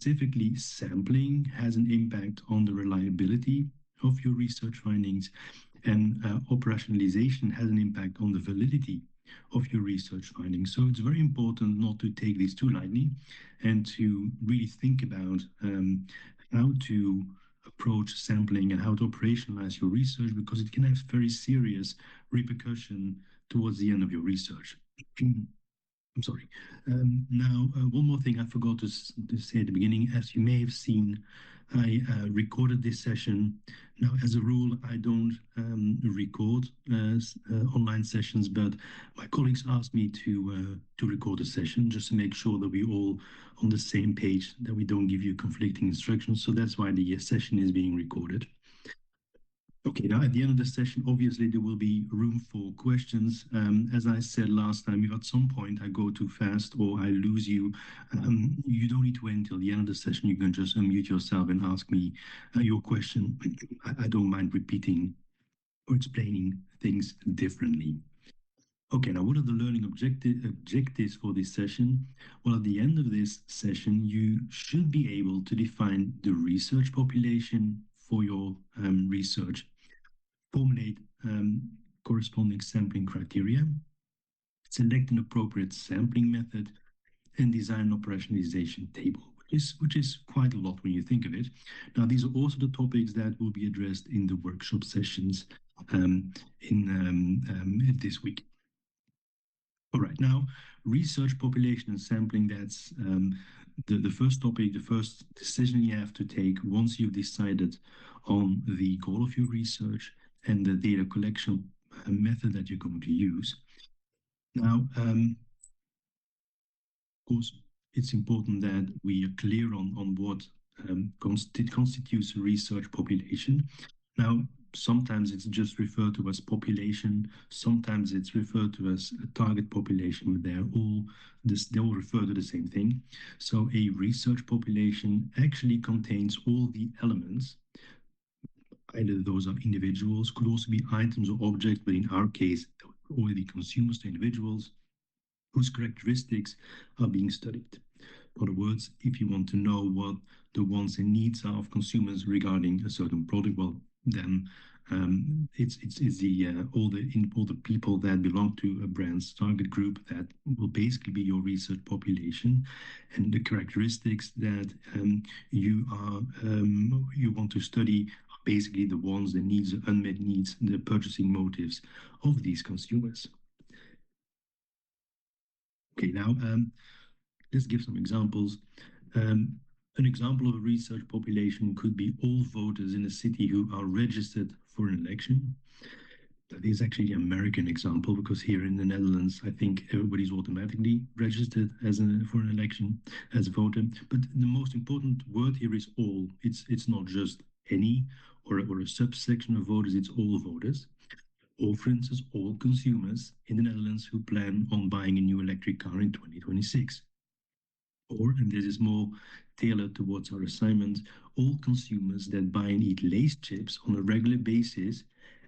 specifically sampling has an impact on the reliability of your research findings, and operationalization has an impact on the validity of your research findings. So it's very important not to take these too lightly and to really think about how to approach sampling and how to operationalize your research, because it can have very serious repercussion towards the end of your research. I'm sorry. Now, one more thing I forgot to say at the beginning. As you may have seen, I recorded this session. Now, as a rule, I don't record online sessions, but my colleagues asked me to record a session just to make sure that we're all on the same page, that we don't give you conflicting instructions. So that's why the session is being recorded. Okay, now at the end of the session, obviously there will be room for questions. As I said last time, if at some point I go too fast or I lose you, you don't need to wait until the end of the session. You can just unmute yourself and ask me your question. I don't mind repeating or explaining things differently. Okay, now what are the learning objectives for this session? Well, at the end of this session, you should be able to define the research population for your research, formulate corresponding sampling criteria, select an appropriate sampling method, and design an operationalization table, which is quite a lot when you think of it. Now, these are also the topics that will be addressed in the workshop sessions this week. All right, now, research population and sampling, that's the first topic, the first decision you have to take once you've decided on the goal of your research and the data collection method that you're going to use. Now, of course, it's important that we are clear on what constitutes a research population. Now, sometimes it's just referred to as population. Sometimes it's referred to as a target population. They all refer to the same thing. So a research population actually contains all the elements. Either those are individuals, could also be items or objects, but in our case, already consumers to individuals whose characteristics are being studied. In other words, if you want to know what the wants and needs are of consumers regarding a certain product, well, then it's all the people that belong to a brand's target group that will basically be your research population, and the characteristics that you want to study are basically the wants, the needs, the unmet needs, the purchasing motives of these consumers. Okay, now let's give some examples. An example of a research population could be all voters in a city who are registered for an election. That is actually an American example, because here in the Netherlands, I think everybody's automatically registered for an election as a voter. But the most important word here is all. It's not just any or a subsection of voters, it's all voters. Or, for instance, all consumers in the Netherlands who plan on buying a new electric car in 2026. Or, and this is more tailored towards our assignment, all consumers that buy and eat Lay's chips on a regular basis,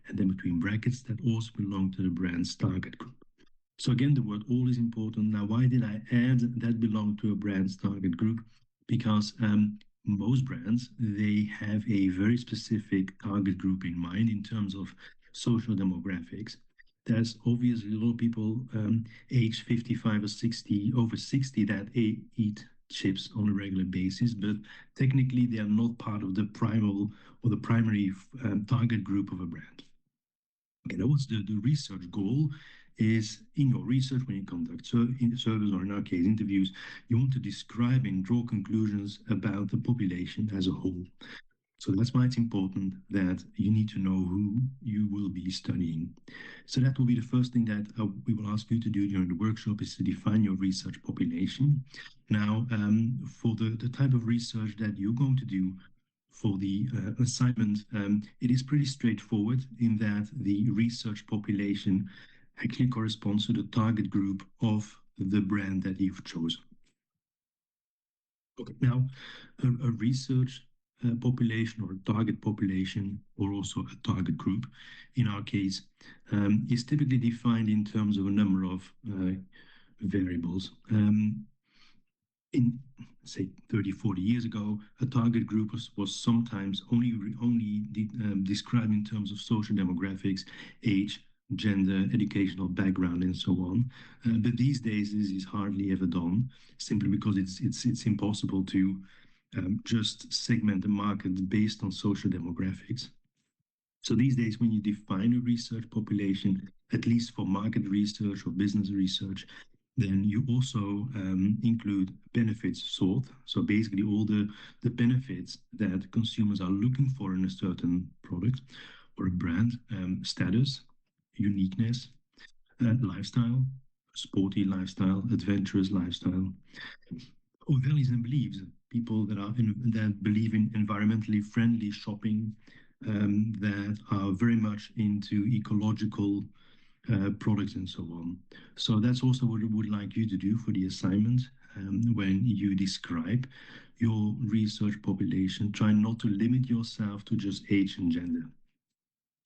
and then between brackets, that also belong to the brand's target group. So again, the word all is important. Now, why did I add that belong to a brand's target group? Because most brands, they have a very specific target group in mind in terms of social demographics. There's obviously a lot of people age 55 or 60, over 60, that eat chips on a regular basis, but technically they are not part of the primal or the primary target group of a brand. Okay, that was the research goal. Is in your research, when you conduct surveys, or in our case interviews, you want to describe and draw conclusions about the population as a whole. So that's why it's important that you need to know who you will be studying. So that will be the first thing that we will ask you to do during the workshop, is to define your research population. Now, for the type of research that you're going to do for the assignment, it is pretty straightforward in that the research population actually corresponds to the target group of the brand that you've chosen. Okay, now a research population or a target population, or also a target group in our case, is typically defined in terms of a number of variables. in say 30, 40 years ago, a target group was sometimes only described in terms of social demographics, age, gender, educational background, and so on. But these days, this is hardly ever done, simply because it's impossible to just segment the market based on social demographics. So these days, when you define a research population, at least for market research or business research, then you also include benefits sought. So basically, all the benefits that consumers are looking for in a certain product or a brand, status, uniqueness, lifestyle, sporty lifestyle, adventurous lifestyle, or values and beliefs. People that believe in environmentally friendly shopping, that are very much into ecological products and so on. So that's also what I would like you to do for the assignment. When you describe your research population, try not to limit yourself to just age and gender.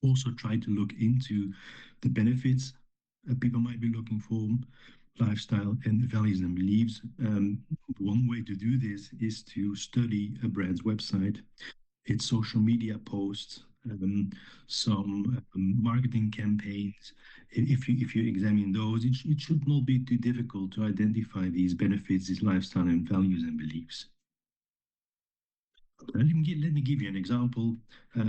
Also try to look into the benefits people might be looking for, lifestyle and values and beliefs. One way to do this is to study a brand's website, its social media posts, some marketing campaigns. If you examine those, it should not be too difficult to identify these benefits, these lifestyle and values and beliefs. Let me give you an example. I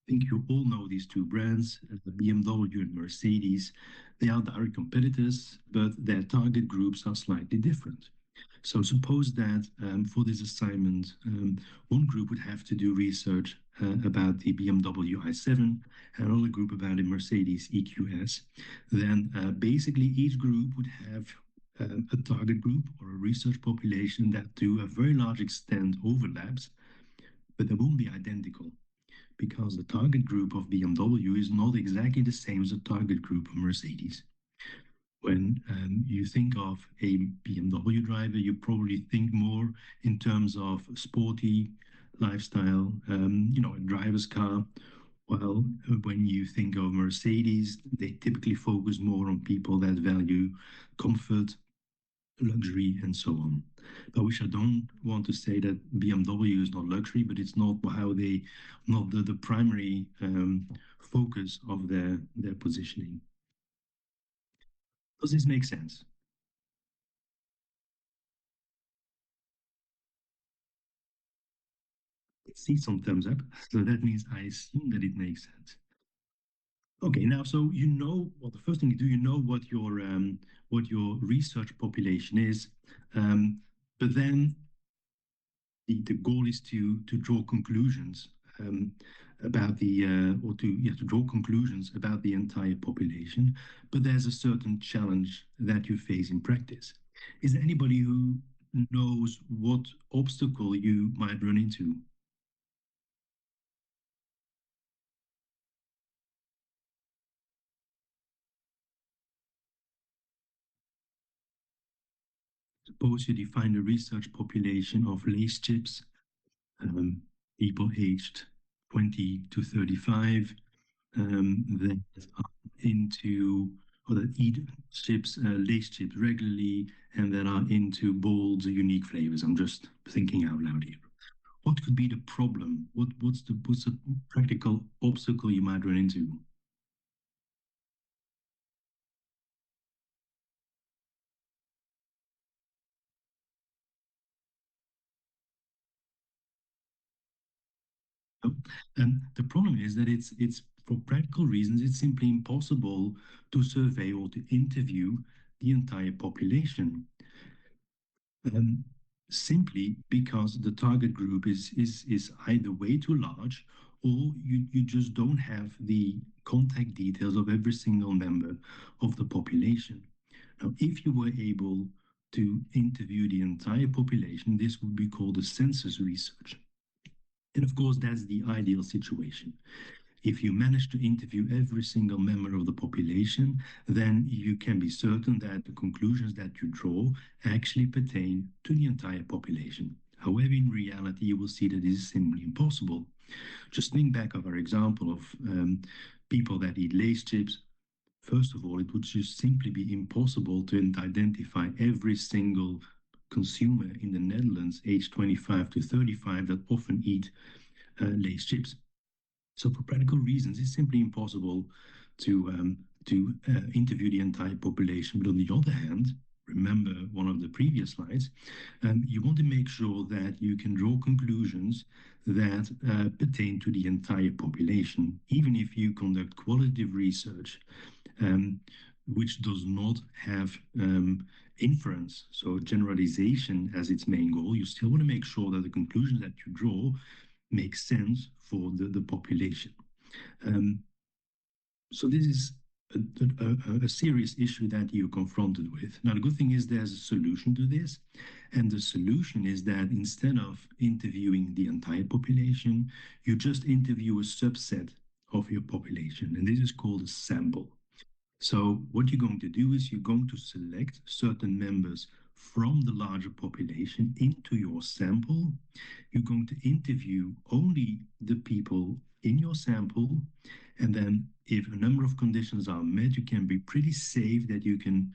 think you all know these two brands, BMW and Mercedes. They are direct competitors, but their target groups are slightly different. So suppose that for this assignment, one group would have to do research about the BMW i7, and another group about the Mercedes EQS. Then basically each group would have a target group or a research population that to a very large extent overlaps, but they won't be identical because the target group of BMW is not exactly the same as the target group of Mercedes. When you think of a BMW driver, you probably think more in terms of sporty lifestyle, a driver's car. While when you think of Mercedes, they typically focus more on people that value comfort, luxury, and so on. But which I don't want to say that BMW is not luxury, but it's not not the primary focus of their positioning. Does this make sense? See some thumbs up. So that means I assume that it makes sense. Okay, now so well, the first thing you do, you know what your research population is, but then the goal is to draw conclusions about the or to yeah to draw conclusions about the entire population. But there's a certain challenge that you face in practice. Is there anybody who knows what obstacle you might run into? Suppose you define a research population of lace chips, um, people aged 20 to 35, that are into or that eat lace chips regularly, and that are into bold, unique flavors. I'm just thinking out loud here. What could be the problem? What's the practical obstacle you might run into? And the problem is that it's for practical reasons, it's simply impossible to survey or to interview the entire population. Um, Simply because the target group is either way too large, or you just don't have the contact details of every single member of the population. Now, if you were able to interview the entire population, this would be called a census research. And of course, that's the ideal situation. If you manage to interview every single member of the population, then you can be certain that the conclusions that you draw actually pertain to the entire population. However, in reality, you will see that this is simply impossible. Just think back of our example of people that eat lace chips. First of all, it would just simply be impossible to identify every single consumer in the Netherlands, aged 25 to 35, that often eat Lay's chips. So for practical reasons, it's simply impossible to interview the entire population. But on the other hand, remember one of the previous slides, you want to make sure that you can draw conclusions that pertain to the entire population, even if you conduct qualitative research, which does not have inference, so generalization as its main goal. You still want to make sure that the conclusions that you draw make sense for the population. So this is a serious issue that you're confronted with. Now, the good thing is there's a solution to this. And the solution is that instead of interviewing the entire population, you just interview a subset of your population. And this is called a sample. So what you're going to do is you're going to select certain members from the larger population into your sample. You're going to interview only the people in your sample. And then if a number of conditions are met, you can be pretty safe that you can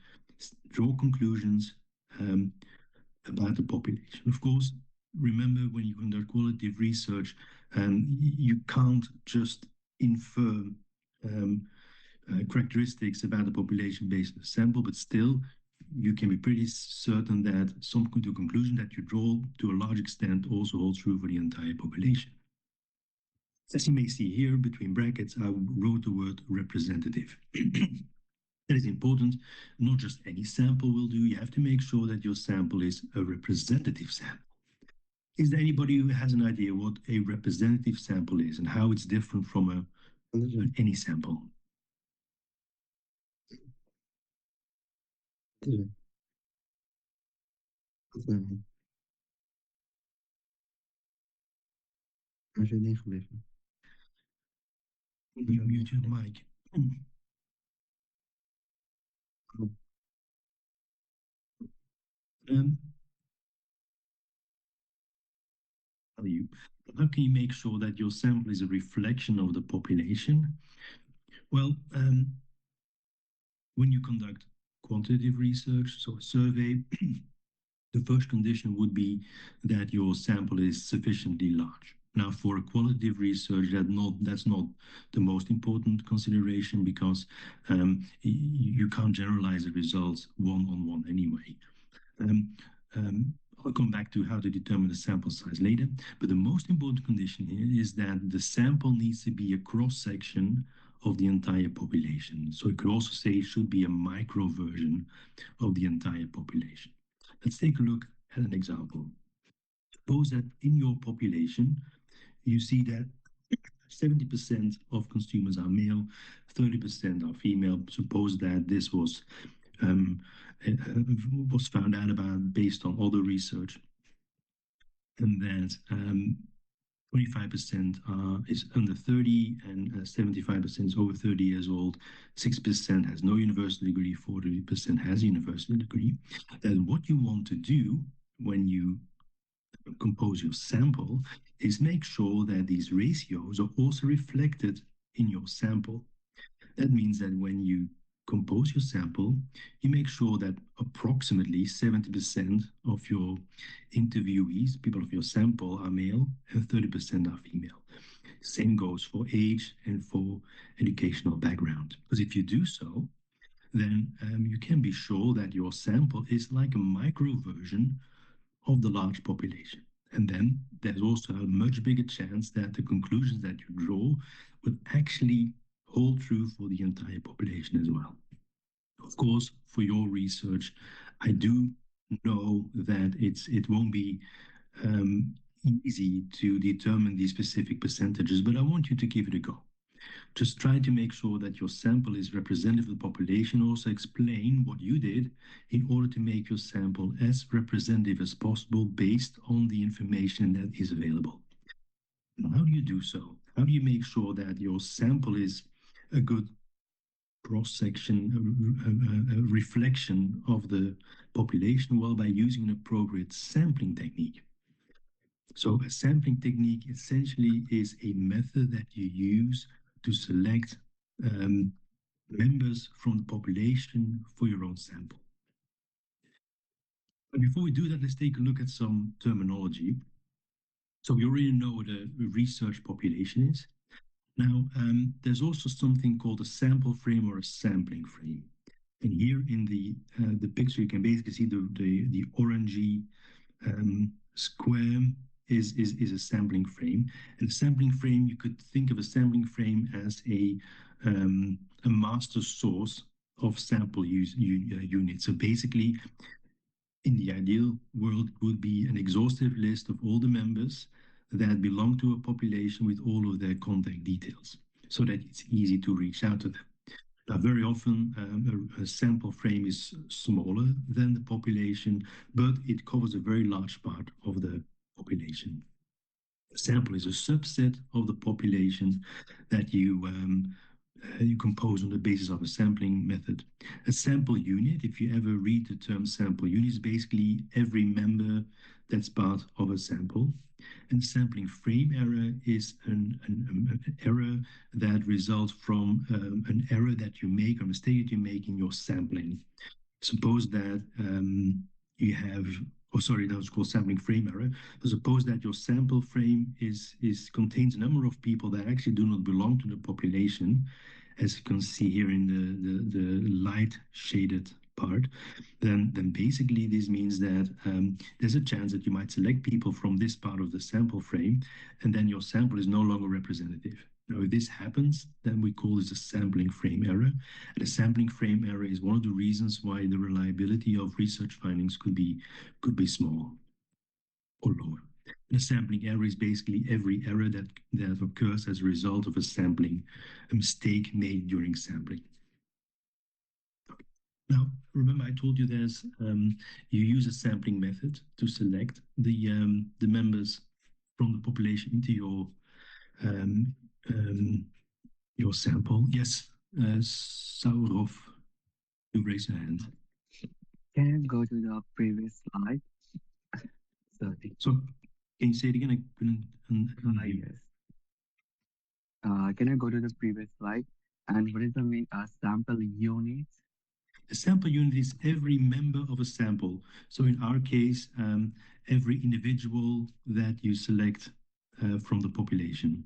draw conclusions about the population. Of course, remember when you conduct qualitative research, you can't just infer characteristics about the population based on the sample, but still you can be pretty certain that some of the conclusion that you draw to a large extent also holds true for the entire population. As you may see here, between brackets, I wrote the word representative. That is important. Not just any sample will do. You have to make sure that your sample is a representative sample. Is there anybody who has an idea what a representative sample is and how it's different from any sample? You mute your mic. How can you make sure that your sample is a reflection of the population? Well, when you conduct quantitative research, so a survey, the first condition would be that your sample is sufficiently large. Now, for a qualitative research, that's not the most important consideration because you can't generalize the results one-on-one anyway. I'll come back to how to determine the sample size later, but the most important condition here is that the sample needs to be a cross-section of the entire population. So you could also say it should be a micro version of the entire population. Let's take a look at an example. Suppose that in your population, you see that 70% of consumers are male, 30% are female. Suppose that this was found out about based on other research, and that 25% is under 30 and 75% is over 30 years old. 6% has no university degree, 40% has a university degree. Then what you want to do when you compose your sample is make sure that these ratios are also reflected in your sample. That means that when you compose your sample, you make sure that approximately 70% of your interviewees, people of your sample, are male and 30% are female. Same goes for age and for educational background. Because if you do so, then you can be sure that your sample is like a micro version of the large population. And then there's also a much bigger chance that the conclusions that you draw would actually hold true for the entire population as well. Of course, for your research, I do know that it won't be easy to determine these specific percentages, but I want you to give it a go. Just try to make sure that your sample is representative of the population. Also explain what you did in order to make your sample as representative as possible based on the information that is available. Now, how do you do so? How do you make sure that your sample is a good cross-section, a reflection of the population? Well, by using an appropriate sampling technique. So a sampling technique essentially is a method that you use to select members from the population for your own sample. But before we do that, let's take a look at some terminology. So we already know what a research population is. Now, there's also something called a sample frame or a sampling frame. And here in the picture, you can basically see the orangey square is a sampling frame. And a sampling frame, you could think of a sampling frame as a master source of sample units. So basically, in the ideal world, would be an exhaustive list of all the members that belong to a population with all of their contact details, so that it's easy to reach out to them. Now, very often, a sample frame is smaller than the population, but it covers a very large part of the population. A sample is a subset of the population that you compose on the basis of a sampling method. A sample unit, if you ever read the term sample unit, is basically every member that's part of a sample. And sampling frame error is an error that results from an error that you make or mistake that you make in your sampling. Suppose that you have, oh sorry, that was called sampling frame error. But suppose that your sample frame contains a number of people that actually do not belong to the population, as you can see here in the light shaded part. Then basically this means that there's a chance that you might select people from this part of the sample frame, and then your sample is no longer representative. Now, if this happens, then we call this a sampling frame error. And a sampling frame error is one of the reasons why the reliability of research findings could be small or lower. And a sampling error is basically every error that occurs as a result of a mistake made during sampling. Now, remember I told you you use a sampling method to select the members from the population into um, your sample. Yes, Saurov, you raise your hand. Can you go to the previous slide? Sorry. So, can you say it again? I couldn't hear. Yes. Can I go to the previous slide? And what is the mean sample unit? A sample unit is every member of a sample. So in our case, every individual that you select from the population.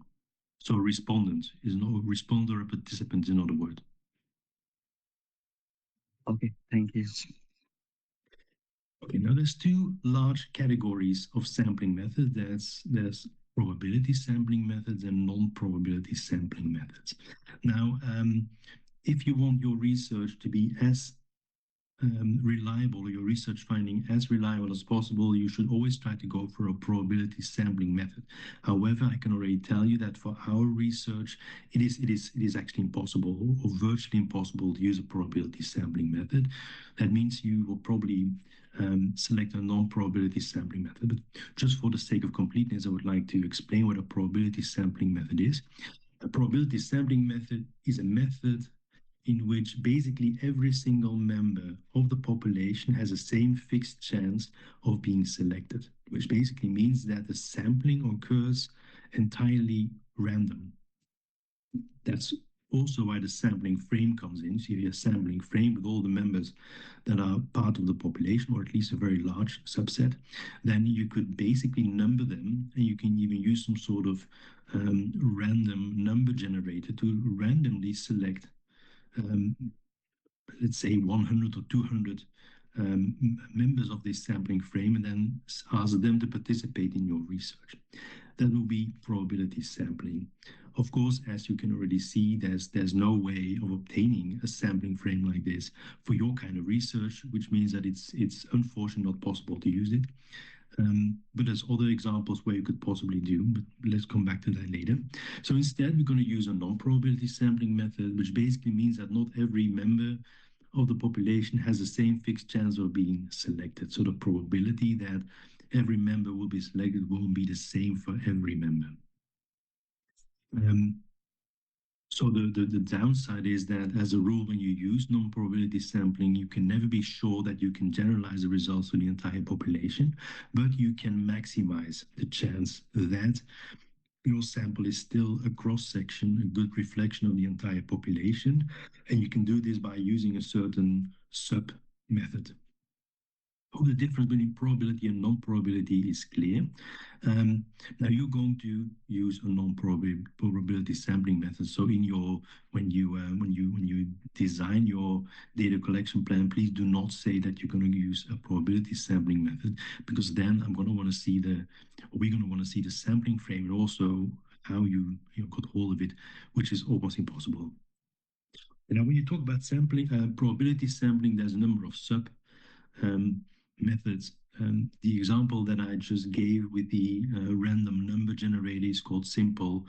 So a respondent is no responder, a participant is another word. Okay, thank you. Okay, now there's two large categories of sampling methods. There's probability sampling methods and non-probability sampling methods. Now, if you want your research to be as reliable, your research finding as reliable as possible, you should always try to go for a probability sampling method. However, I can already tell you that for our research, it is actually impossible or virtually impossible to use a probability sampling method. That means you will probably select a non-probability sampling method. But just for the sake of completeness, I would like to explain what a probability sampling method is. A probability sampling method is a method in which basically every single member of the population has the same fixed chance of being selected, which basically means that the sampling occurs entirely random. That's also why the sampling frame comes in. So you have a sampling frame with all the members that are part of the population, or at least a very large subset. Then you could basically number them, and you can even use some sort of random number generator to randomly select let's say 100 or 200 members of this sampling frame, and then ask them to participate in your research. That will be probability sampling. Of course, as you can already see, there's no way of obtaining a sampling frame like this for your kind of research, which means that it's unfortunately not possible to use it. But there's other examples where you could possibly do, but let's come back to that later. So instead, we're going to use a non-probability sampling method, which basically means that not every member of the population has the same fixed chance of being selected. So the probability that every member will be selected won't be the same for every member. So the downside is that, as a rule, when you use non-probability sampling, you can never be sure that you can generalize the results to the entire population, but you can maximize the chance that your sample is still a cross-section, a good reflection of the entire population. And you can do this by using a certain sub-method. the difference between probability and non-probability is clear. Now you're going to use a non-probability sampling method. So in your when you design your data collection plan, please do not say that you're going to use a probability sampling method, because then we're going to want to see the sampling frame and also how you got hold of it, which is almost impossible. Now, when you talk about sampling, probability sampling, there's a number of sub methods. The example that I just gave with the random number generator is called simple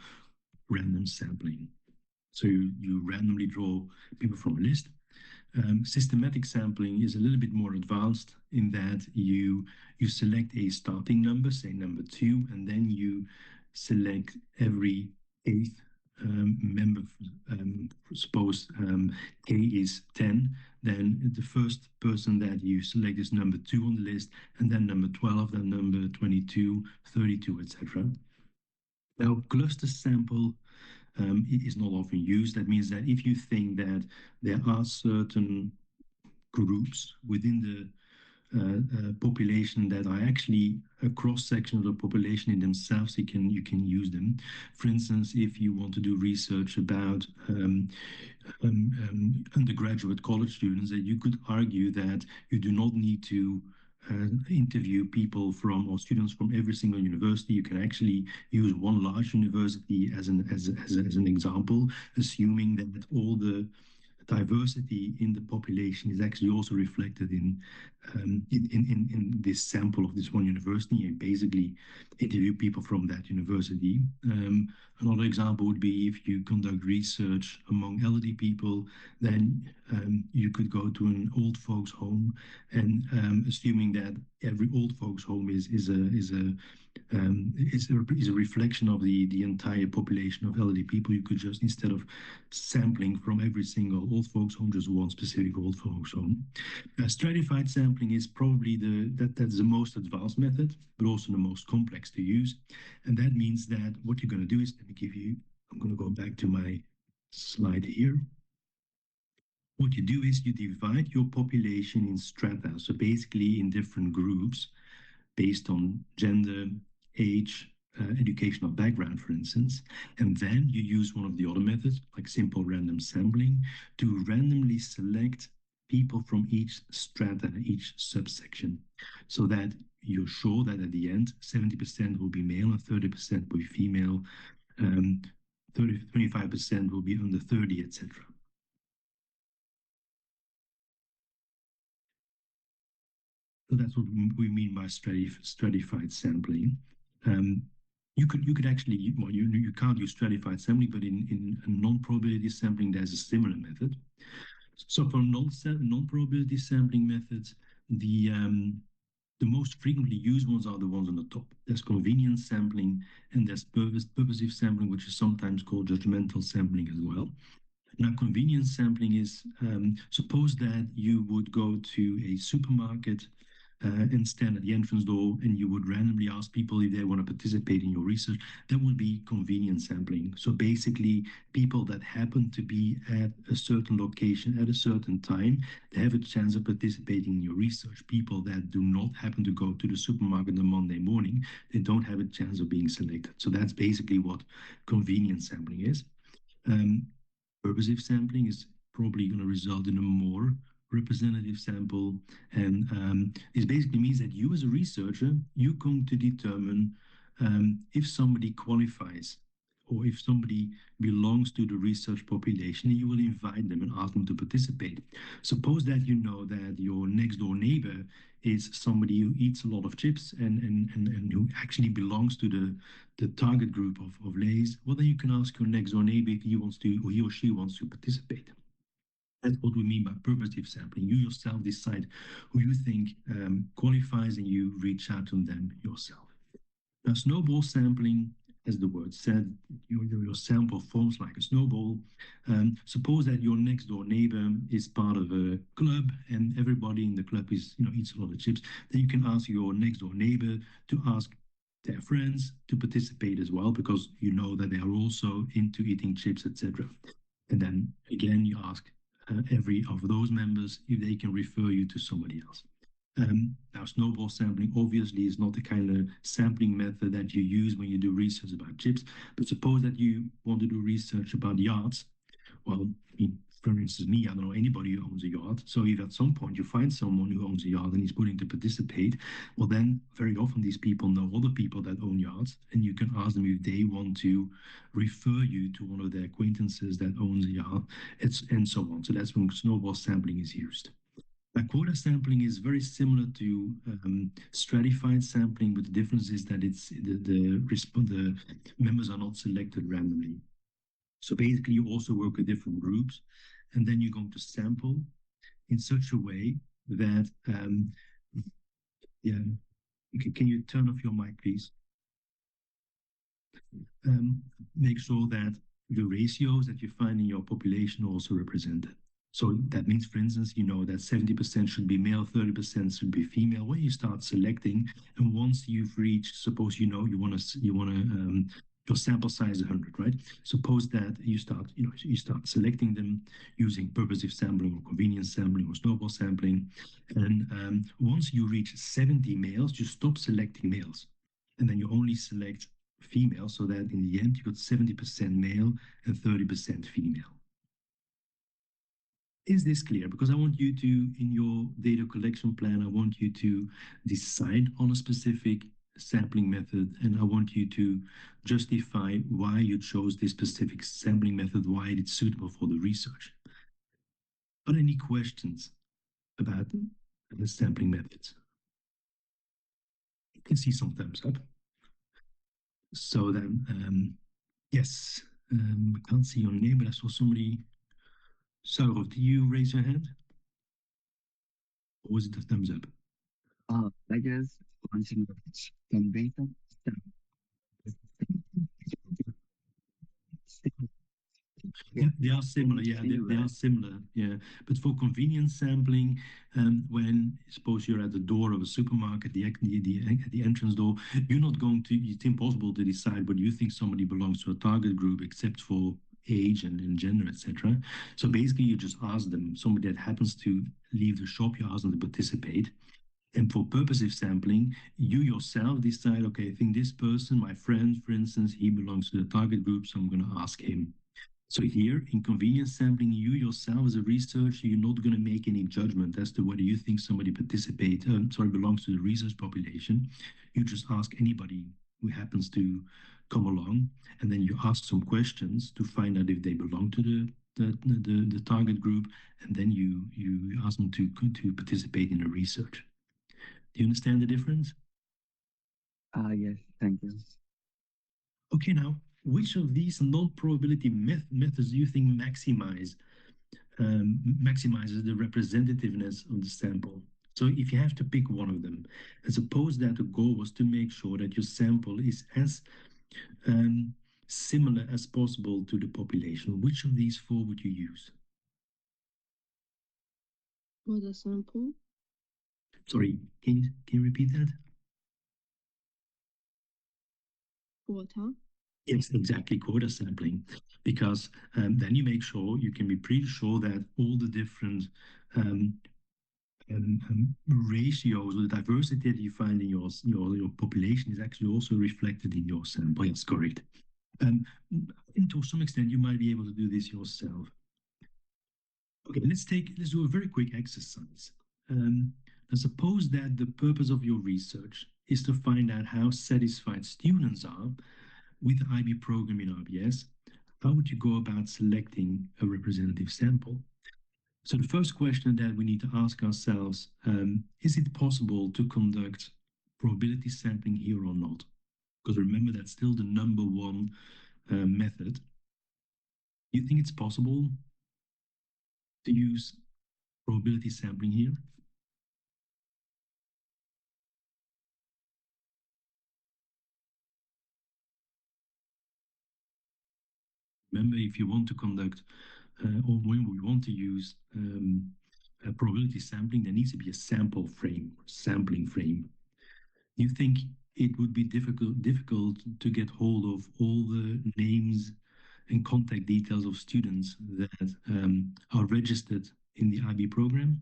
random sampling. So you randomly draw people from a list. Systematic sampling is a little bit more advanced in that you select a starting number, say number 2, and then you select every eighth member. Suppose K is 10, then the first person that you select is number 2 on the list, and then number 12, then number 22, 32, etc. Now, cluster sample is not often used. That means that if you think that there are certain groups within the population that are actually a cross-section of the population in themselves, you can use them. For instance, if you want to do research about undergraduate college students, that you could argue that you do not need to interview people from or students from every single university. You can actually use one large university as an example, assuming that all the diversity in the population is actually also reflected in this sample of this one university, and basically interview people from that university. Another example would be if you conduct research among elderly people, then you could go to an old folks home, and assuming that every old folks home is a reflection of the entire population of elderly people, you could just, instead of sampling from every single old folks home, just one specific old folks home. Stratified sampling is probably that's the most advanced method, but also the most complex to use. And that means that what you're going to do is, I'm going to go back to my slide here. What you do is you divide your population in strata, so basically in different groups based on gender, age, educational background, for instance, and then you use one of the other methods, like simple random sampling, to randomly select people from each strata, each subsection, so that you're sure that at the end 70% will be male and 30% will be female, 25% will be under 30, etc. So that's what we mean by stratified sampling. You could actually, well, you can't use stratified sampling, but in non-probability sampling, there's a similar method. So for non-probability sampling methods, the most frequently used ones are the ones on the top. There's convenience sampling, and there's purposive sampling, which is sometimes called judgmental sampling as well. Now, convenience sampling is, suppose that you would go to a supermarket and stand at the entrance door, and you would randomly ask people if they want to participate in your research. That would be convenience sampling. So basically, people that happen to be at a certain location at a certain time, they have a chance of participating in your research. People that do not happen to go to the supermarket on Monday morning, they don't have a chance of being selected. So that's basically what convenience sampling is. Purposive sampling is probably going to result in a more representative sample, and this basically means that you as a researcher, you're going to determine if somebody qualifies or if somebody belongs to the research population, and you will invite them and ask them to participate. Suppose that you know that your next door neighbor is somebody who eats a lot of chips and who actually belongs to the target group of Lay's. Well, then you can ask your next door neighbor if he wants to, or he or she wants to participate. That's what we mean by purposive sampling. You yourself decide who you think qualifies, and you reach out to them yourself. Now, snowball sampling, as the word said, your sample forms like a snowball. Suppose that your next door neighbor is part of a club, and everybody in the club is, eats a lot of chips. Then you can ask your next door neighbor to ask their friends to participate as well, because you know that they are also into eating chips, etc. And then again, you ask every of those members if they can refer you to somebody else. Now, snowball sampling obviously is not the kind of sampling method that you use when you do research about chips, but suppose that you want to do research about yachts. Well, I mean, for instance, me, I don't know anybody who owns a yacht. So if at some point you find someone who owns a yacht and is willing to participate, well, then very often these people know other people that own yachts, and you can ask them if they want to refer you to one of their acquaintances that owns a yacht, and so on. So that's when snowball sampling is used. Quota sampling is very similar to stratified sampling, but the difference is that the members are not selected randomly. So basically, you also work with different groups, and then you're going to sample in such a way that, yeah, can you turn off your mic, please? Make sure that the ratios that you find in your population are also represented. So that means, for instance, you know that 70% should be male, 30% should be female. When you start selecting, and once you've reached, suppose you want to your sample size is 100, right? Suppose that you start selecting them using purposive sampling or convenience sampling or snowball sampling, and once you reach 70 males, you stop selecting males, and then you only select female, so that in the end you got 70% male and 30% female. Is this clear? Because I want you to, in your data collection plan, I want you to decide on a specific sampling method, and I want you to justify why you chose this specific sampling method, why it's suitable for the research. Are there any questions about the sampling methods? You can see some thumbs up. So then, yes, I can't see your name, but I saw somebody. Saurabh, do you raise your hand? Or was it a thumbs up? I guess launching convention Yeah, they are similar. Yeah, they are similar. Yeah, but for convenience sampling, when suppose you're at the door of a supermarket, the entrance door, you're not going to. It's impossible to decide whether you think somebody belongs to a target group, except for age and gender, etc. So basically, you just ask them. Somebody that happens to leave the shop, you ask them to participate. And for purposive sampling, you yourself decide, okay, I think this person, my friend, for instance, he belongs to the target group, so I'm going to ask him. So here, in convenience sampling, you yourself as a researcher, you're not going to make any judgment as to whether you think somebody belongs to the research population. You just ask anybody who happens to come along, and then you ask some questions to find out if they belong to the target group, and then you ask them to participate in the research. Do you understand the difference? Yes, thank you. Okay, now, which of these non-probability methods do you think maximizes the representativeness of the sample? So if you have to pick one of them, and suppose that the goal was to make sure that your sample is as similar as possible to the population, which of these four would you use? For the sample? Sorry, can you repeat that? Quota? Yes, exactly, quota sampling, because then you make sure you can be pretty sure that all the different ratios or the diversity that you find in your population is actually also reflected in your sample. Yes, correct. And to some extent, you might be able to do this yourself. Okay, let's do a very quick exercise. Now suppose that the purpose of your research is to find out how satisfied students are with the IB program in RBS. How would you go about selecting a representative sample? So the first question that we need to ask ourselves, is it possible to conduct probability sampling here or not? Because remember, that's still the number one method. Do you think it's possible to use probability sampling here? Remember, if you want to conduct or when we want to use probability sampling, there needs to be a sample frame, sampling frame. Do you think it would be difficult to get hold of all the names and contact details of students that are registered in the IB program?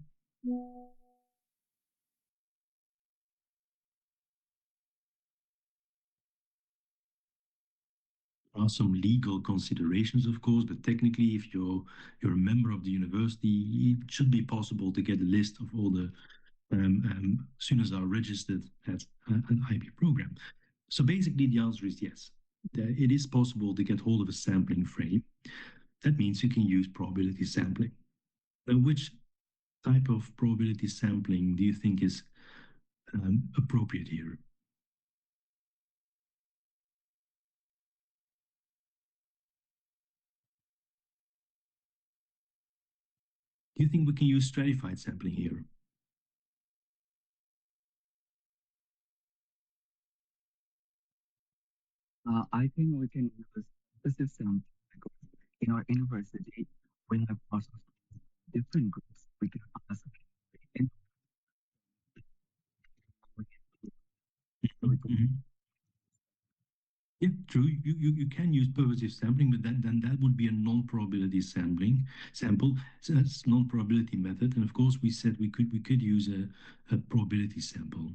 are some legal considerations, of course, but technically, if you're a member of the university, it should be possible to get a list of all the students that are registered at an IB program. So basically, the answer is yes. It is possible to get hold of a sampling frame. That means you can use probability sampling. Now, which type of probability sampling do you think is appropriate here? Do you think we can use stratified sampling here? I think we can use the system because in our university we have lots of different groups. We can ask and we can, so we can Mhm. Yeah, true. You can use purposive sampling, but then that would be a non-probability sample. So that's non-probability method. And of course, we said we could use a probability sample.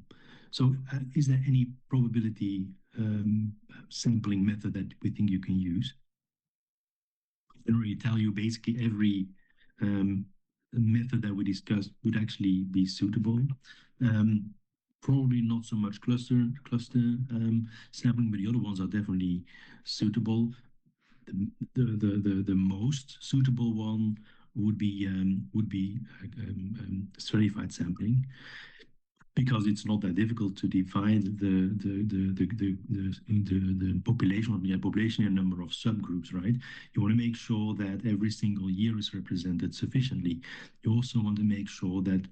So is there any probability sampling method that we think you can use? I can already tell you basically every um, method that we discussed would actually be suitable. Um, Probably not so much cluster sampling, but the other ones are definitely suitable. The most suitable one would be stratified sampling because it's not that difficult to divide the population of the population in a number of subgroups, right? You want to make sure that every single year is represented sufficiently. You also want to make sure that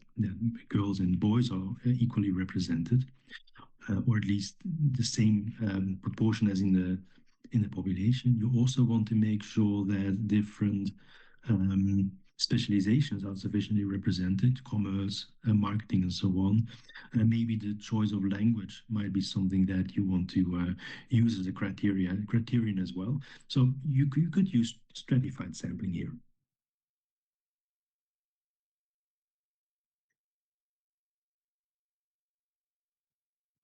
girls and boys are equally represented, or at least the same proportion as in the population. You also want to make sure that different specializations are sufficiently represented, commerce, marketing, and so on. Maybe the choice of language might be something that you want to use as a criterion as well. So you could use stratified sampling here.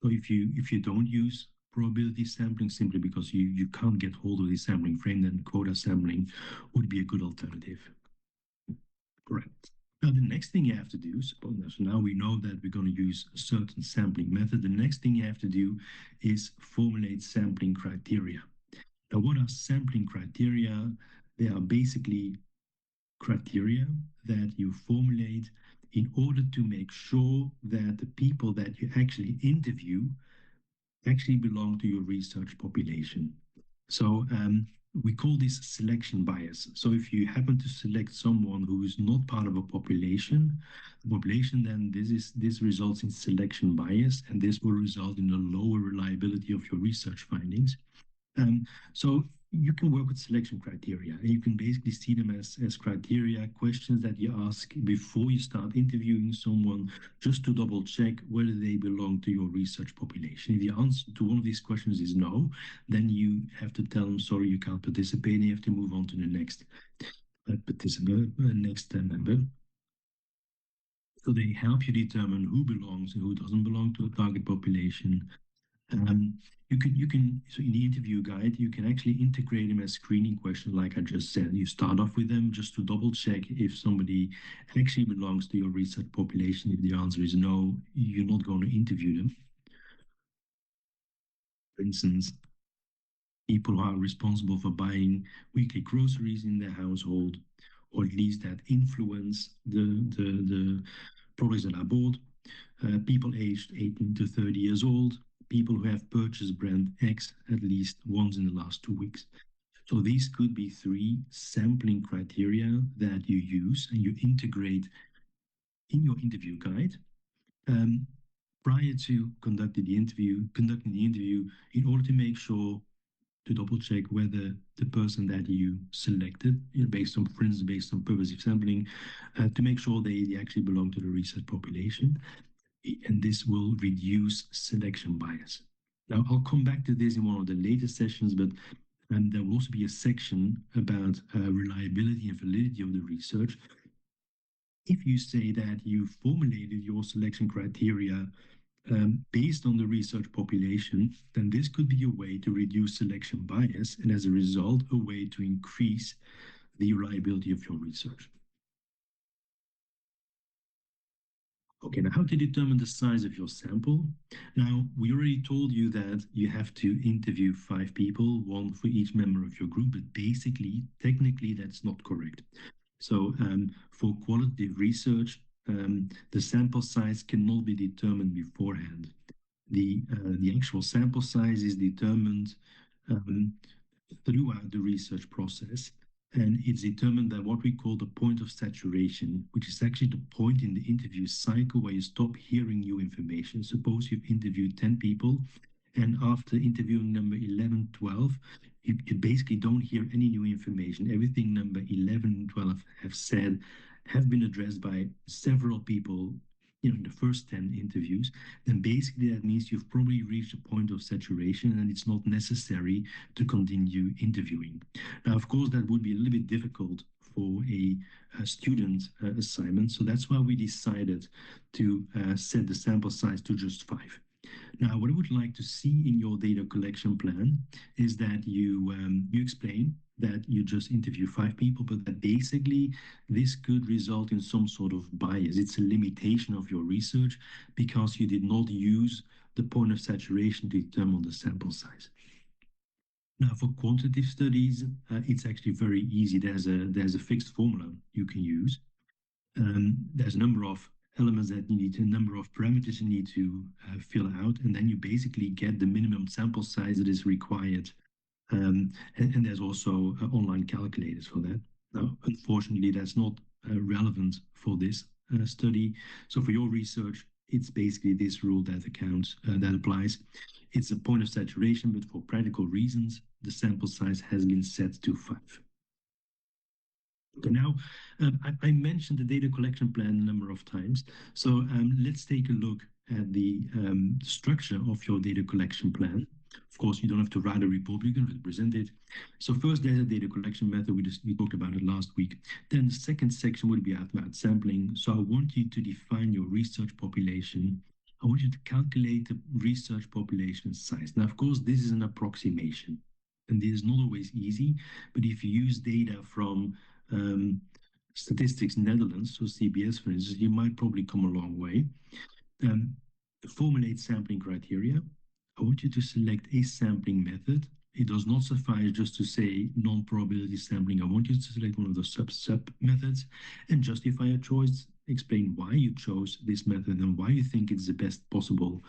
So if you don't use probability sampling simply because you can't get hold of the sampling frame, then quota sampling would be a good alternative. Correct. Now, the next thing you have to do, suppose so now we know that we're going to use a certain sampling method. The next thing you have to do is formulate sampling criteria. Now, what are sampling criteria? They are basically criteria that you formulate in order to make sure that the people that you actually interview actually belong to your research population. So we call this selection bias. So if you happen to select someone who is not part of a population, then this results in selection bias, and this will result in a lower reliability of your research findings. So you can work with selection criteria, and you can basically see them as criteria, questions that you ask before you start interviewing someone, just to double check whether they belong to your research population. If the answer to one of these questions is no, then you have to tell them, sorry, you can't participate, and you have to move on to the next participant, next member. So they help you determine who belongs and who doesn't belong to a target population. So in the interview guide, you can actually integrate them as screening questions, like I just said. You start off with them just to double check if somebody actually belongs to your research population. If the answer is no, you're not going to interview them. For instance, people who are responsible for buying weekly groceries in their household, or at least that influence the products that are bought. People aged 18 to 30 years old, people who have purchased brand X at least once in the last 2 weeks. So these could be three sampling criteria that you use and you integrate in your interview guide prior to conducting the interview in order to make sure to double check whether the person that you selected, based on, for instance, based on purposive sampling, to make sure they actually belong to the research population. And this will reduce selection bias. Now, I'll come back to this in one of the later sessions, but there will also be a section about reliability and validity of the research. If you say that you formulated your selection criteria based on the research population, then this could be a way to reduce selection bias and as a result, a way to increase the reliability of your research. Okay, now how to determine the size of your sample? Now, we already told you that you have to interview 5 people, 1 for each member of your group, but basically, technically, that's not correct. So for qualitative research, the sample size cannot be determined beforehand. The actual sample size is determined throughout the research process. And it's determined by what we call the point of saturation, which is actually the point in the interview cycle where you stop hearing new information. Suppose you've interviewed 10 people, and after interviewing number 11, 12, you basically don't hear any new information. Everything number 11 and 12 have said have been addressed by several people in the first 10 interviews, then basically that means you've probably reached a point of saturation and it's not necessary to continue interviewing. Now, of course, that would be a little bit difficult for a student assignment. So that's why we decided to set the sample size to just 5. Now, what I would like to see in your data collection plan is that you explain that you just interview 5 people, but that basically this could result in some sort of bias. It's a limitation of your research because you did not use the point of saturation to determine the sample size. Now, for quantitative studies, it's actually very easy. There's a fixed formula you can use. There's a number of elements that you need, a number of parameters you need to fill out, and then you basically get the minimum sample size that is required. And there's also online calculators for that. Now, unfortunately, that's not relevant for this study. So for your research, it's basically this rule that that applies. It's a point of saturation, but for practical reasons, the sample size has been set to 5. Okay, now, I mentioned the data collection plan a number of times. So let's take a look at the structure of your data collection plan. Of course, you don't have to write a report, you can present it. So first, there's a data collection method. We talked about it last week. Then the second section would be about sampling. So I want you to define your research population. I want you to calculate the research population size. Now, of course, this is an approximation. And this is not always easy, but if you use data from Statistics Netherlands, so CBS, for instance, you might probably come a long way. Formulate sampling criteria. I want you to select a sampling method. It does not suffice just to say non-probability sampling. I want you to select one of the sub methods and justify your choice. Explain why you chose this method and why you think it's the best possible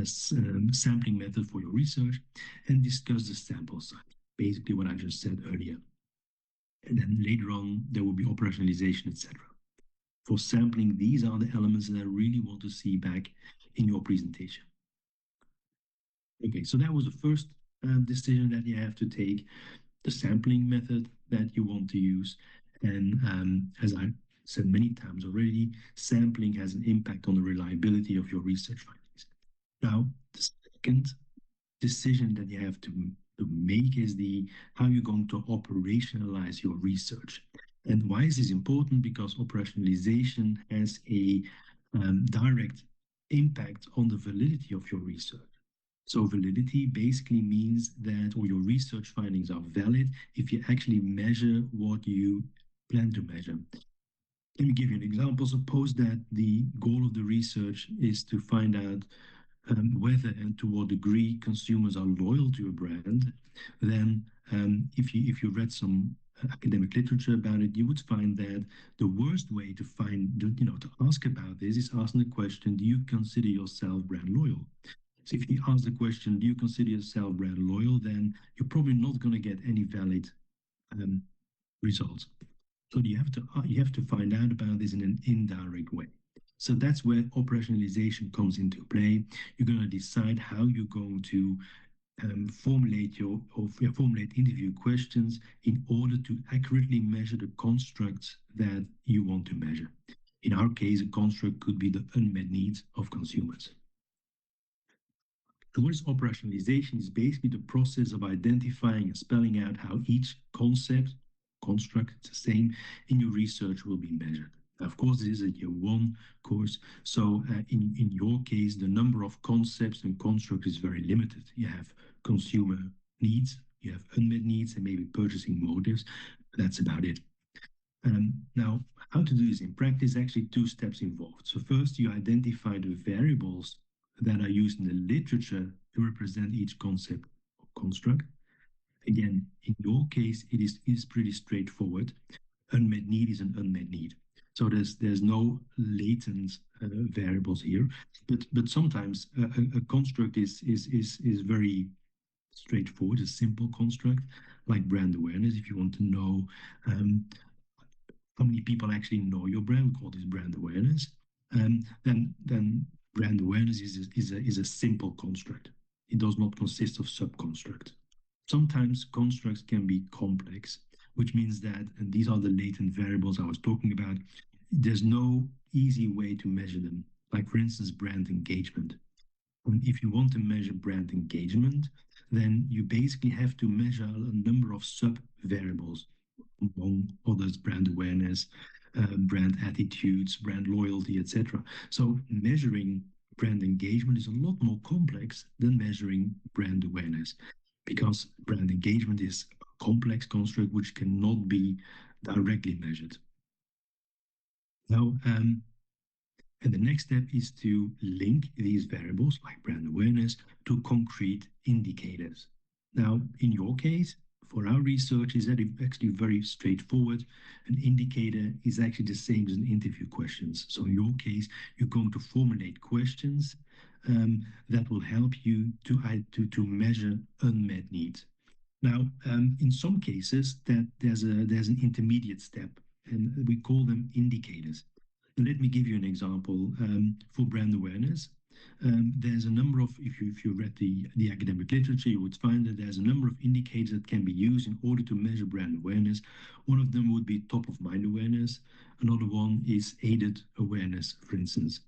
sampling method for your research, and discuss the sample size. Basically what I just said earlier. And then later on, there will be operationalization, etc. For sampling, these are the elements that I really want to see back in your presentation. Okay, so that was the first decision that you have to take, the sampling method that you want to use. And as I said many times already, sampling has an impact on the reliability of your research findings. Now, the second decision that you have to make is how you're going to operationalize your research. And why is this important? Because operationalization has a direct impact on the validity of your research. So validity basically means that all your research findings are valid if you actually measure what you plan to measure. Let me give you an example. Suppose that the goal of the research is to find out whether and to what degree consumers are loyal to a brand. Then if you read some academic literature about it, you would find that the worst way to to ask about this is asking the question, do you consider yourself brand loyal? So if you ask the question, do you consider yourself brand loyal, then you're probably not going to get any valid results. So you have to find out about this in an indirect way. So that's where operationalization comes into play. You're going to decide how you're going to formulate interview questions in order to accurately measure the constructs that you want to measure. In our case, a construct could be the unmet needs of consumers. So what is operationalization? It's basically the process of identifying and spelling out how each construct, it's the same, in your research will be measured. Of course, this is a year one course. So in your case, the number of concepts and constructs is very limited. You have consumer needs, you have unmet needs, and maybe purchasing motives. That's about it. Now, how to do this in practice? Actually, two steps involved. So first, you identify the variables that are used in the literature to represent each concept or construct. Again, in your case, it is pretty straightforward. Unmet need is an unmet need. So there's no latent variables here, but sometimes a construct is very straightforward, a simple construct like brand awareness. If you want to know how many people actually know your brand, we call this brand awareness. Then brand awareness is a simple construct. It does not consist of subconstructs. Sometimes constructs can be complex, which means that, and these are the latent variables I was talking about, there's no easy way to measure them. Like, for instance, brand engagement. And if you want to measure brand engagement, then you basically have to measure a number of sub variables, among others, brand awareness, brand attitudes, brand loyalty, etc. So measuring brand engagement is a lot more complex than measuring brand awareness, because brand engagement is a complex construct which cannot be directly measured. Now, and the next step is to link these variables, like brand awareness, to concrete indicators. Now, in your case, for our research, is that actually very straightforward. An indicator is actually the same as an interview questions. So in your case, you're going to formulate questions that will help you to measure unmet needs. Now, in some cases, that there's an intermediate step, and we call them indicators. And let me give you an example. For brand awareness, there's a number of, if you read the academic literature, you would find that there's a number of indicators that can be used in order to measure brand awareness. One of them would be top of mind awareness. Another one is aided awareness, for instance.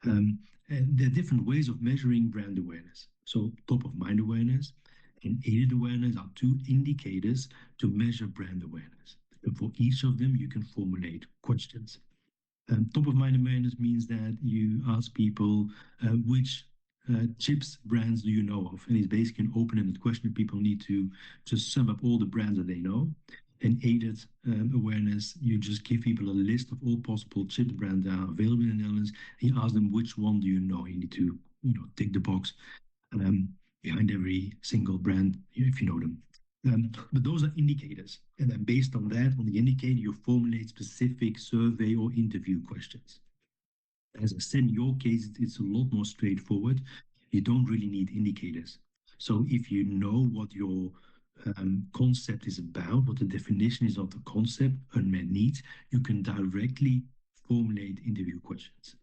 And there are different ways of measuring brand awareness. So top of mind awareness and aided awareness are two indicators to measure brand awareness. And for each of them, you can formulate questions. Top of mind awareness means that you ask people which chips brands do you know of, and it's basically an open-ended question. People need to just sum up all the brands that they know. And aided awareness, you just give people a list of all possible chips brands that are available in the Netherlands, and you ask them which one do you know. You need to tick the box behind every single brand if you know them. But those are indicators. And then based on that, on the indicator, you formulate specific survey or interview questions. As I said, in your case, it's a lot more straightforward. You don't really need indicators. So if you know what your concept is about, what the definition is of the concept, unmet needs, you can directly formulate interview questions.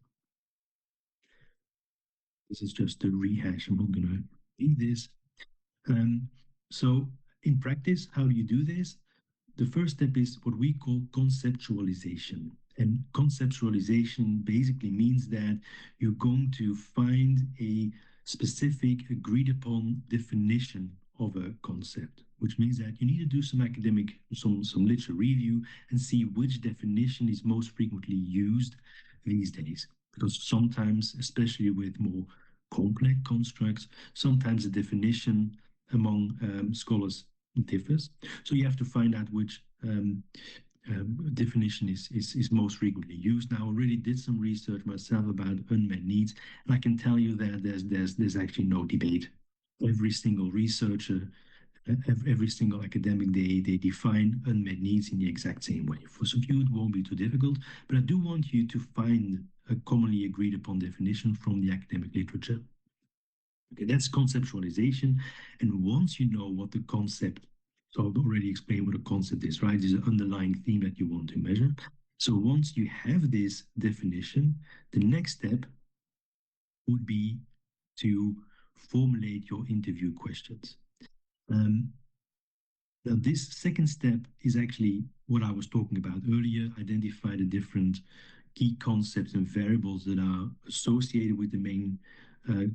This is just a rehash. I'm not going to read this. So in practice, how do you do this? The first step is what we call conceptualization. And conceptualization basically means that you're going to find a specific agreed upon definition of a concept, which means that you need to do some literature review and see which definition is most frequently used these days. Because sometimes, especially with more complex constructs, sometimes the definition among scholars differs. So you have to find out which definition is most frequently used. Now, I already did some research myself about unmet needs, and I can tell you that there's actually no debate. Every single researcher, every single academic, they define unmet needs in the exact same way. For some of you, it won't be too difficult, but I do want you to find a commonly agreed upon definition from the academic literature. Okay, that's conceptualization. And once you know what the concept, so I've already explained what a concept is, right? There's an underlying theme that you want to measure. So once you have this definition, the next step would be to formulate your interview questions. Now, this second step is actually what I was talking about earlier, identify the different key concepts and variables that are associated with the main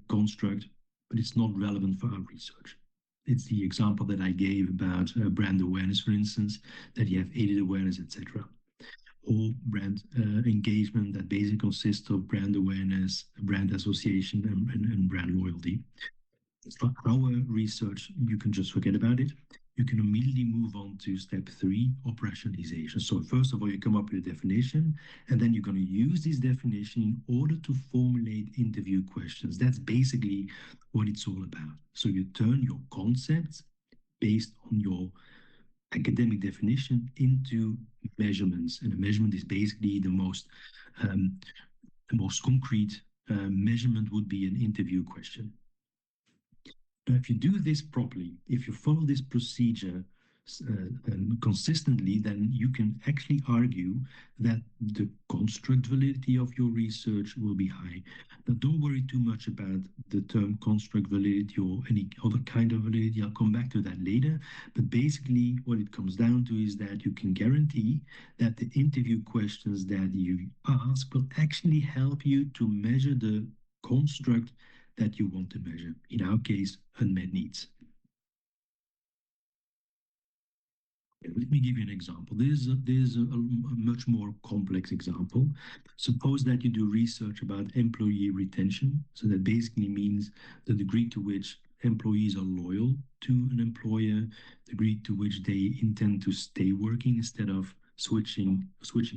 construct, but it's not relevant for our research. It's the example that I gave about brand awareness, for instance, that you have aided awareness, etc. or brand engagement that basically consists of brand awareness, brand association, and brand loyalty. For our research, you can just forget about it. You can immediately move on to step 3, operationalization. So first of all, you come up with a definition, and then you're going to use this definition in order to formulate interview questions. That's basically what it's all about. So you turn your concepts based on your academic definition into measurements, and a measurement is basically the most concrete measurement would be an interview question. Now, if you do this properly, if you follow this procedure consistently, then you can actually argue that the construct validity of your research will be high. Now, don't worry too much about the term construct validity or any other kind of validity. I'll come back to that later. But basically, what it comes down to is that you can guarantee that the interview questions that you ask will actually help you to measure the construct that you want to measure. In our case, unmet needs. Let me give you an example. There's a much more complex example. Suppose that you do research about employee retention. So that basically means the degree to which employees are loyal to an employer, the degree to which they intend to stay working instead of switching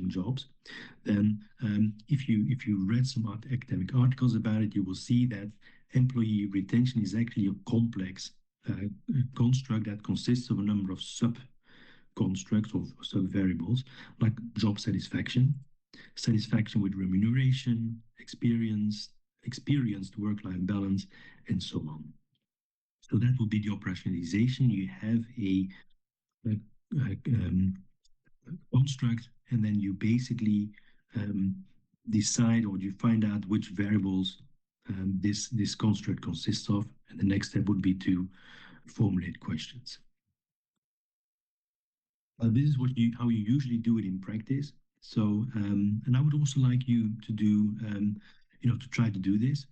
jobs. Then if you read some academic articles about it, you will see that employee retention is actually a complex construct that consists of a number of sub-constructs or sub-variables, like job satisfaction, satisfaction with remuneration, experienced work-life balance, and so on. So that would be the operationalization. You have a construct, and then you basically decide, or you find out which variables this construct consists of, and the next step would be to formulate questions. This is how you usually do it in practice. So, and I would also like you to do, to try to do this.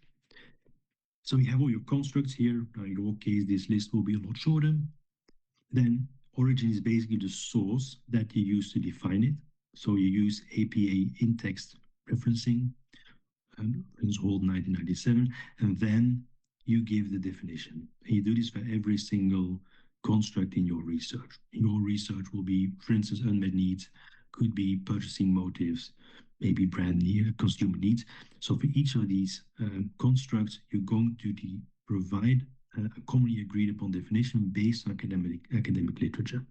So you have all your constructs here. Now, in your case, this list will be a lot shorter. Then origin is basically the source that you use to define it. So you use APA in-text referencing, Prince Hall 1997, and then you give the definition. And you do this for every single construct in your research. Your research will be, for instance, unmet needs, could be purchasing motives, maybe brand new consumer needs. So for each of these constructs, you're going to provide a commonly agreed upon definition based on academic literature.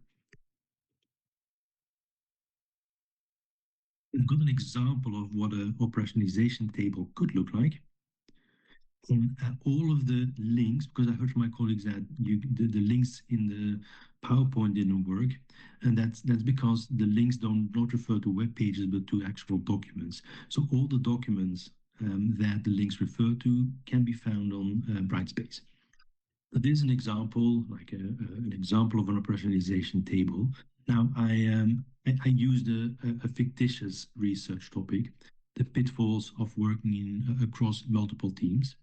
We've got an example of what an operationalization table could look like. And all of the links, because I heard from my colleagues that the links in the PowerPoint didn't work, and that's because the links don't not refer to web pages but to actual documents. So all the documents that the links refer to can be found on Brightspace. But this is an example, like an example of an operationalization table. Now I used a fictitious research topic, the pitfalls of working across multiple teams.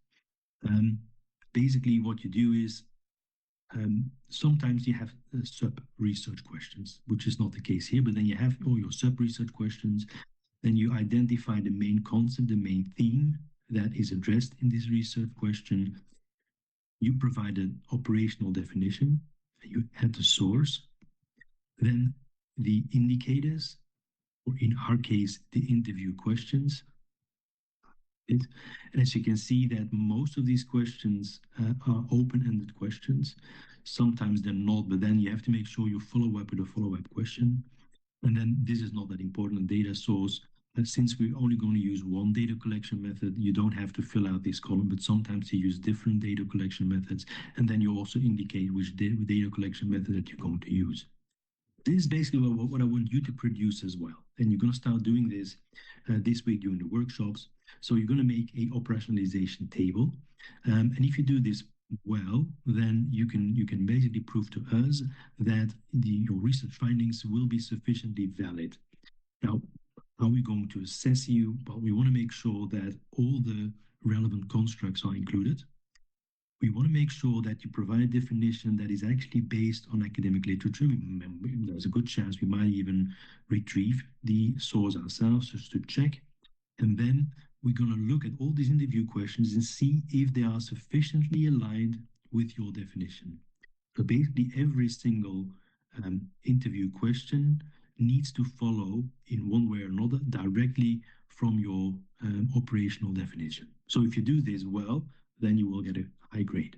Basically, what you do is sometimes you have sub-research questions, which is not the case here, but then you have all your sub-research questions. Then you identify the main concept, the main theme that is addressed in this research question. You provide an operational definition, you add the source, then the indicators, or in our case, the interview questions. And as you can see that most of these questions are open-ended questions. Sometimes they're not, but then you have to make sure you follow up with a follow-up question. And then this is not that important, data source. Since we're only going to use one data collection method, you don't have to fill out this column, but sometimes you use different data collection methods. And then you also indicate which data collection method that you're going to use. This is basically what I want you to produce as well. And you're going to start doing this this week during the workshops. So you're going to make a operationalization table. And if you do this well, then you can basically prove to us that your research findings will be sufficiently valid. Now, how are we going to assess you? Well, we want to make sure that all the relevant constructs are included. We want to make sure that you provide a definition that is actually based on academic literature. There's a good chance we might even retrieve the source ourselves just to check. And then we're going to look at all these interview questions and see if they are sufficiently aligned with your definition. So basically, every single interview question needs to follow in one way or another directly from your operational definition. So if you do this well, then you will get a high grade.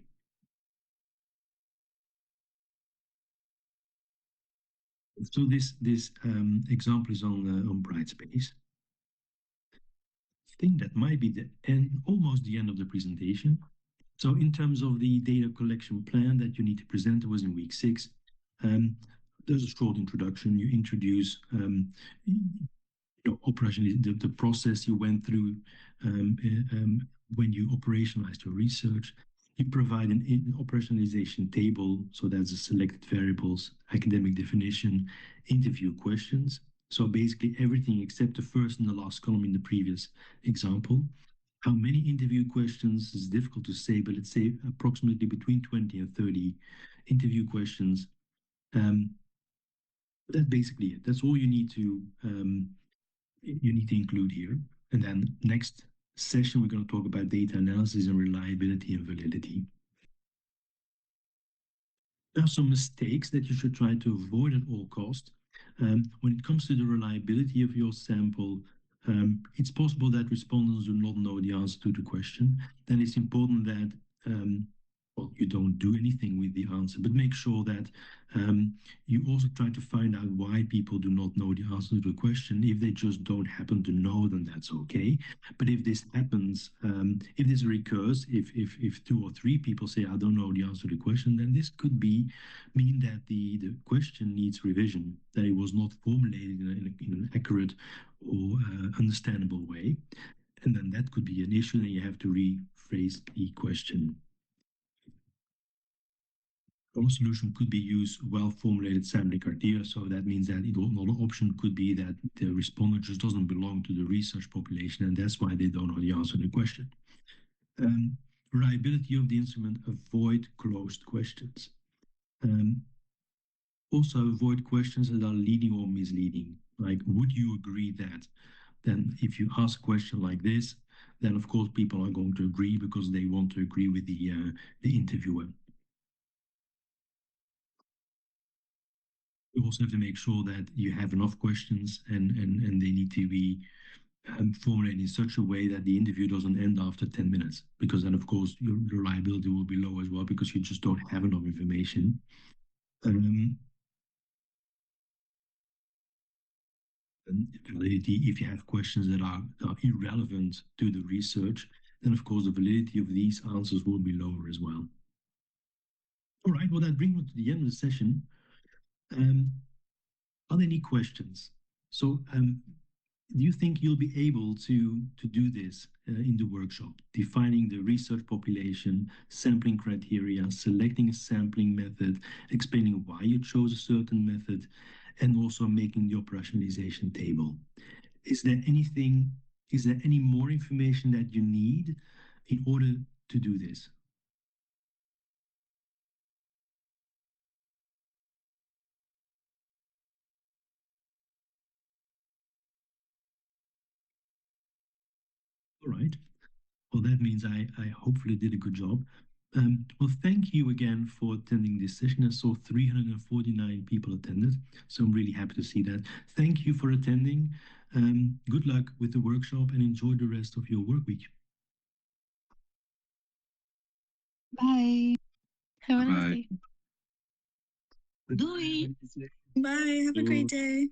So this example is on Brightspace. I think that might be the end, almost the end of the presentation. So in terms of the data collection plan that you need to present, it was in week 6. There's a short introduction. You introduce operationally the process you went through when you operationalized your research. You provide an operationalization table, so that's the selected variables, academic definition, interview questions. So basically everything except the first and the last column in the previous example. How many interview questions is difficult to say, but let's say approximately between 20 and 30 interview questions. That's basically it. That's all you need to include here. And then next session, we're going to talk about data analysis and reliability and validity. There are some mistakes that you should try to avoid at all costs. When it comes to the reliability of your sample, it's possible that respondents do not know the answer to the question. Then it's important that well, you don't do anything with the answer, but make sure that you also try to find out why people do not know the answer to the question. If they just don't happen to know, then that's okay. But if this happens, if this recurs, if 2 or 3 people say, I don't know the answer to the question, then this could mean that the question needs revision, that it was not formulated in an accurate or understandable way. And then that could be an issue, and you have to rephrase the question. One solution could be use well-formulated sampling criteria. So that means that another option could be that the respondent just doesn't belong to the research population, and that's why they don't know the answer to the question. Reliability of the instrument, avoid closed questions. Also avoid questions that are leading or misleading. Like, would you agree that? Then if you ask a question like this, then of course people are going to agree because they want to agree with the interviewer. You also have to make sure that you have enough questions and they need to be formulated in such a way that the interview doesn't end after 10 minutes, because then of course your reliability will be low as well because you just don't have enough information. And validity, if you have questions that are irrelevant to the research, then of course the validity of these answers will be lower as well. All right, well, that brings us to the end of the session. Are there any questions? So do you think you'll be able to do this in the workshop, defining the research population, sampling criteria, selecting a sampling method, explaining why you chose a certain method, and also making the operationalization table? Is there any more information that you need in order to do this? All right. Well, that means I hopefully did a good job. Well, thank you again for attending this session. I saw 349 people attended, so I'm really happy to see that. Thank you for attending. Good luck with the workshop and enjoy the rest of your work week. Bye. Have a nice Bye. day. Doei. Bye. Have a great day.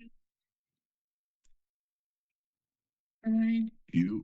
Bye. You.